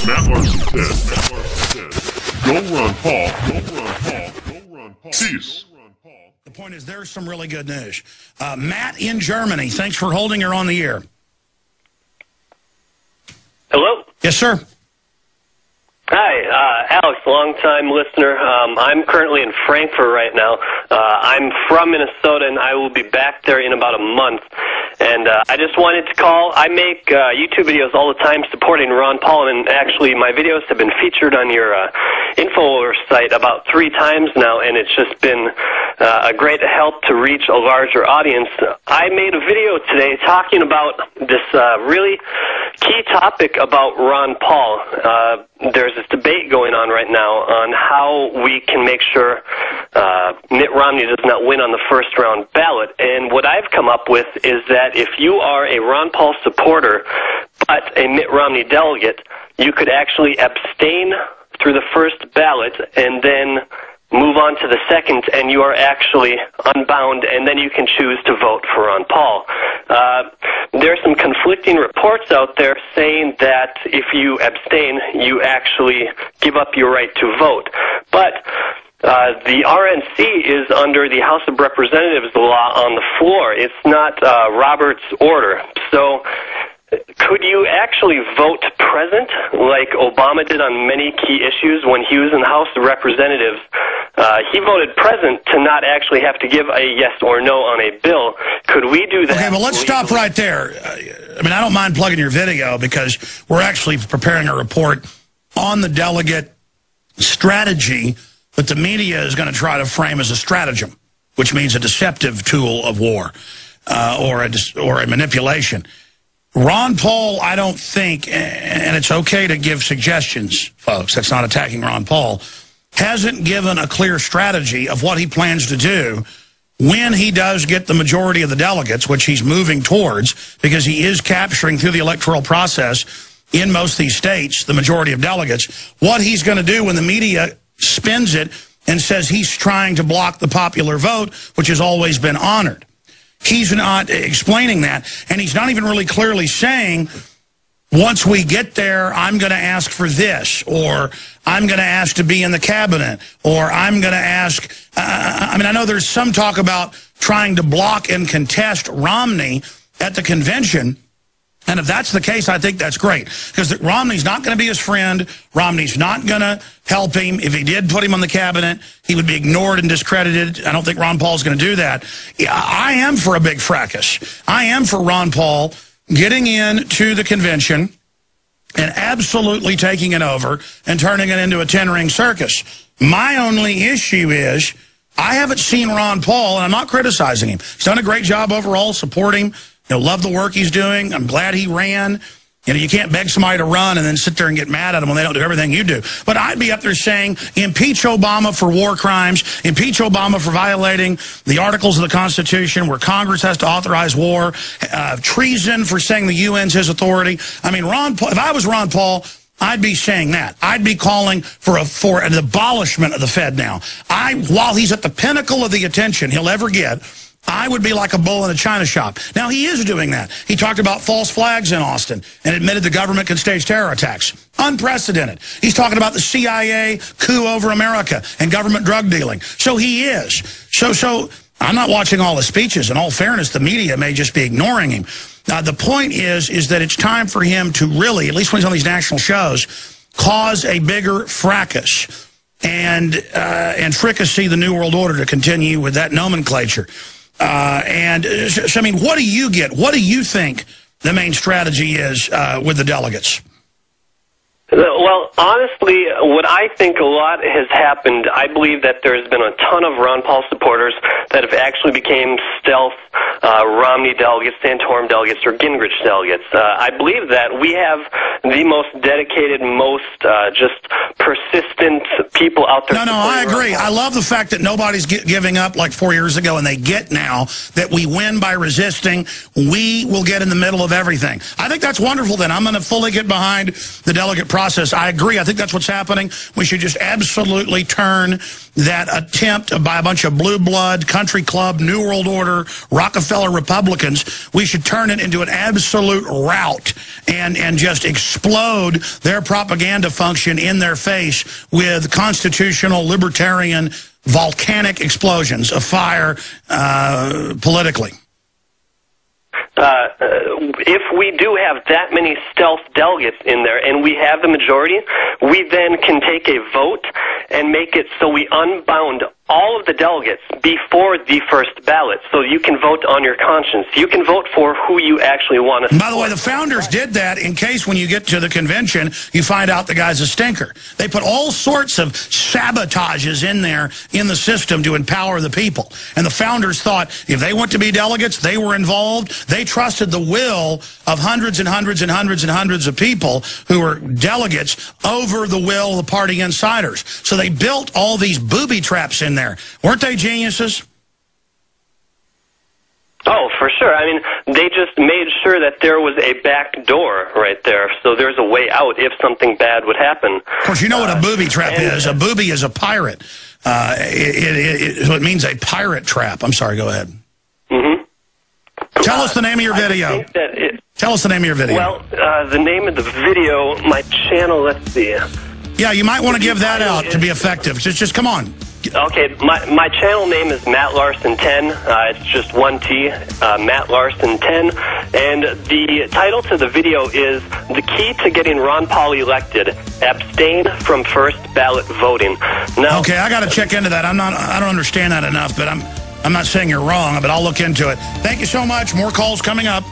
Matt Larson said, go Ron Paul, go Ron Paul, go Ron Paul. Peace. The point is, there's some really good news. Matt in Germany, thanks for holding her on the air. Hello? Yes, sir. Hi, Alex, long-time listener. I'm currently in Frankfurt right now. I'm from Minnesota, and I will be back there in about a month. And I just wanted to call. I make YouTube videos all the time supporting Ron Paul, and actually my videos have been featured on your InfoWars site about 3 times now, and it's just been a great help to reach a larger audience. I made a video today talking about this really key topic about Ron Paul. There's this debate going on right now on how we can make sure Mitt Romney does not win on the first-round ballot. And what I've come up with is that if you are a Ron Paul supporter but a Mitt Romney delegate, you could actually abstain through the first ballot and then move on to the second, and you are actually unbound, and then you can choose to vote for Ron Paul. There's some conflicting reports out there saying that if you abstain, you actually give up your right to vote. But the RNC is under the House of Representatives law on the floor. It's not Robert's order. So could you actually vote present like Obama did on many key issues when he was in the House of Representatives? He voted present to not actually have to give a yes or no on a bill. Could we do that? Okay, well, let's stop right there. I mean, I don't mind plugging your video because we're actually preparing a report on the delegate strategy that the media is going to try to frame as a stratagem, which means a deceptive tool of war or a manipulation. Ron Paul, I don't think, and it's okay to give suggestions, folks, that's not attacking Ron Paul, hasn't given a clear strategy of what he plans to do when he does get the majority of the delegates, which he's moving towards, because he is capturing through the electoral process in most of these states the majority of delegates, what he's going to do when the media spins it and says he's trying to block the popular vote, which has always been honored. He's not explaining that, and he's not even really clearly saying, once we get there, I'm going to ask for this, or I'm going to ask to be in the cabinet, or I'm going to ask, I mean, I know there's some talk about trying to block and contest Romney at the convention, and if that's the case, I think that's great, because Romney's not going to be his friend. Romney's not going to help him. If he did put him on the cabinet, he would be ignored and discredited. I don't think Ron Paul's going to do that. I am for a big fracas. I am for Ron Paul getting into the convention and absolutely taking it over and turning it into a 10-ring circus. My only issue is I haven't seen Ron Paul, and I'm not criticizing him. He's done a great job overall, supporting. Love the work he's doing. I'm glad he ran. You can't beg somebody to run and then sit there and get mad at them when they don't do everything you do. But I'd be up there saying, impeach Obama for war crimes, impeach Obama for violating the articles of the Constitution where Congress has to authorize war, treason for saying the UN's his authority. I mean, Ron Paul, if I was Ron Paul, I'd be saying that. I'd be calling for an abolishment of the Fed now. While he's at the pinnacle of the attention he'll ever get, I would be like a bull in a china shop. Now, he is doing that. He talked about false flags in Austin and admitted the government can stage terror attacks. Unprecedented. He's talking about the CIA coup over America and government drug dealing. So he is. So I'm not watching all his speeches. In all fairness, the media may just be ignoring him. The point is that it's time for him to really, at least when he's on these national shows, cause a bigger fracas and fricassee the New World Order to continue with that nomenclature. So, I mean, what do you get? What do you think the main strategy is with the delegates? Well, honestly, what I think a lot has happened, I believe that there's been a ton of Ron Paul supporters that have actually become stealth Romney delegates, Santorum delegates, or Gingrich delegates. I believe that we have the most dedicated, most just persistent people out there. No, I agree. I love the fact that nobody's giving up like 4 years ago, and they get now that we win by resisting. We will get in the middle of everything. I think that's wonderful. Then I'm going to fully get behind the delegate process. I agree. I think that's what's happening. We should just absolutely turn that attempt by a bunch of blue blood, country club, New World Order, Rockefeller Republicans, we should turn it into an absolute rout and just explode their propaganda function in their face with constitutional, libertarian, volcanic explosions of fire politically. If we do have that many stealth delegates in there and we have the majority, we then can take a vote and make it so we unbound all of the delegates before the first ballot, so you can vote on your conscience. You can vote for who you actually want to support. By the way, the founders did that in case when you get to the convention, you find out the guy's a stinker. They put all sorts of sabotages in there in the system to empower the people. And the founders thought if they went to be delegates, they were involved. They trusted the will of hundreds and hundreds and hundreds and hundreds of people who were delegates over the will of the party insiders. So they built all these booby traps in there. Weren't they geniuses? Oh, for sure. I mean, they just made sure that there was a back door right there, so there's a way out if something bad would happen. Of course, you know what a booby trap is. A booby is a pirate. It means a pirate trap. I'm sorry, go ahead. Mm-hmm. Tell us the name of your video. Tell us the name of your video. Well, the name of the video, my channel, let's see. Yeah, you might want to give that out to be effective. Just come on. Okay, my channel name is Matt Larson 10. It's just one T, Matt Larson 10. And the title to the video is The Key to Getting Ron Paul Elected: Abstain from First Ballot Voting. Now, okay, I got to check into that. I don't understand that enough, but I'm not saying you're wrong, but I'll look into it. Thank you so much. More calls coming up.